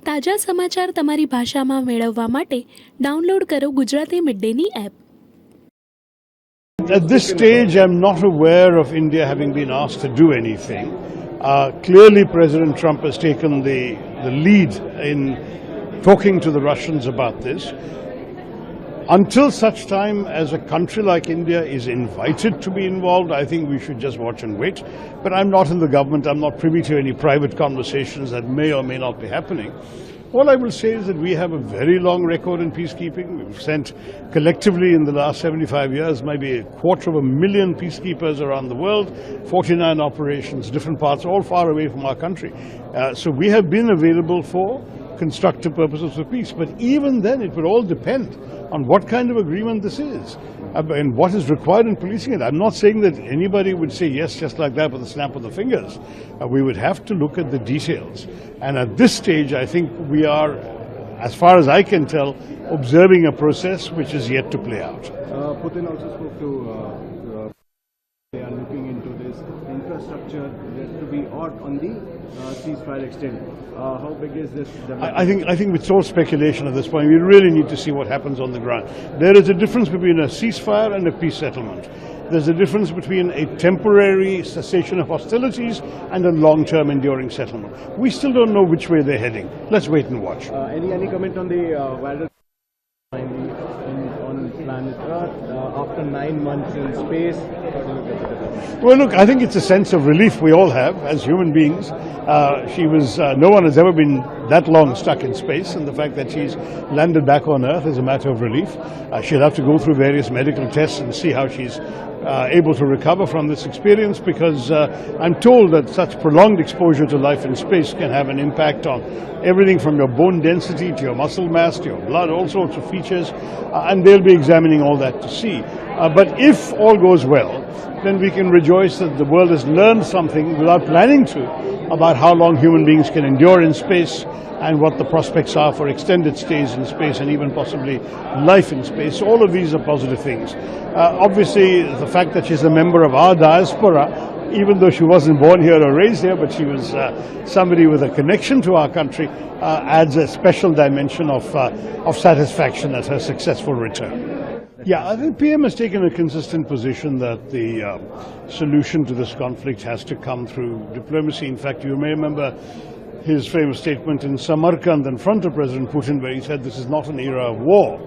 તાજા સમાચાર તમારી ભાષામાં મેળવવા માટે ડાઉનલોડ કરો ગુજરાતી મિડડેની app. At this stage, I'm not aware of India having been asked to do anything. Clearly, President Trump has taken the lead in talking to the Russians about this. Until such time as a country like India is invited to be involved, I think we should just watch and wait. But I'm not in the government. I'm not privy to any private conversations that may or may not be happening. All I will say is that we have a very long record in peacekeeping. We've sent collectively in the last 75 years maybe 250,000 peacekeepers around the world, 49 operations, different parts, all far away from our country. So we have been available for constructive purposes of peace. But even then, it would all depend on what kind of agreement this is and what is required in policing it. I'm not saying that anybody would say yes just like that with a snap of the fingers. We would have to look at the details. And at this stage, I think we are, as far as I can tell, observing a process which is yet to play out. Putin also spoke to they are looking into this infrastructure that to be odd on the ceasefire extent. How big is this? I think it's all speculation at this point. We really need to see what happens on the ground. There is a difference between a ceasefire and a peace settlement. There's a difference between a temporary cessation of hostilities and a long-term enduring settlement. We still don't know which way they're heading. Let's wait and watch. Any comment on the virus on planet Earth after 9 months in space? How do you look at it? Well, look, I think it's a sense of relief we all have as human beings. No one has ever been that long stuck in space, and the fact that she's landed back on Earth is a matter of relief. She'll have to go through various medical tests and see how she's able to recover from this experience, because I'm told that such prolonged exposure to life in space can have an impact on everything from your bone density to your muscle mass to your blood, all sorts of features, and they'll be examining all that to see. But if all goes well, then we can rejoice that the world has learned something without planning to about how long human beings can endure in space and what the prospects are for extended stays in space and even possibly life in space. All of these are positive things. Obviously, the fact that she's a member of our diaspora, even though she wasn't born here or raised here, but she was somebody with a connection to our country, adds a special dimension of satisfaction at her successful return. Yeah, I think PM has taken a consistent position that the solution to this conflict has to come through diplomacy. In fact, you may remember his famous statement in Samarkand in front of President Putin, where he said this is not an era of war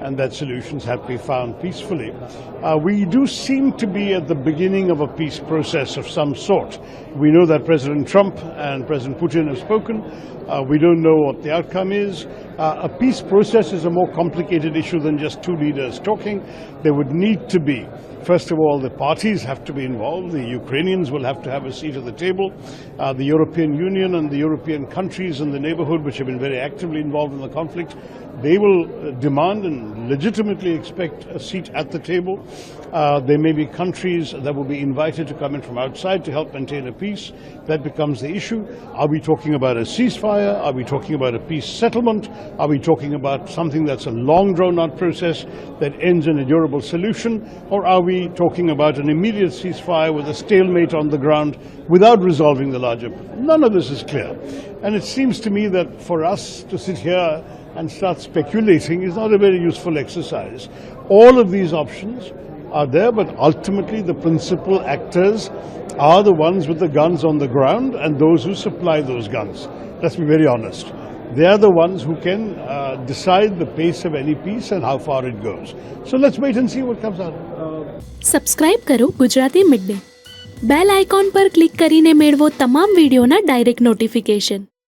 and that solutions have to be found peacefully. We do seem to be at the beginning of a peace process of some sort. We know that President Trump and President Putin have spoken. We don't know what the outcome is. A peace process is a more complicated issue than just two leaders talking. There would need to be, first of all, the parties have to be involved. The Ukrainians will have to have a seat at the table. The European Union and the European countries in the neighborhood, which have been very actively involved in the conflict, they will demand and legitimately expect a seat at the table. There may be countries that will be invited to come in from outside to help maintain a peace. That becomes the issue. Are we talking about a ceasefire? Are we talking about a peace settlement? Are we talking about something that's a long drawn-out process that ends in a durable solution? Or are we talking about an immediate ceasefire with a stalemate on the ground without resolving the larger? None of this is clear. And it seems to me that for us to sit here and start speculating is not a very useful exercise. All of these options are there, but ultimately the principal actors are the ones with the guns on the ground and those who supply those guns. Let's be very honest. They are the ones who can decide the pace of any peace and how far it goes. So let's wait and see what comes out. Subscribe કરો Gujarati midday. Bell icon પર click કરીને મેળવો તમામ વિડીયોના direct notification.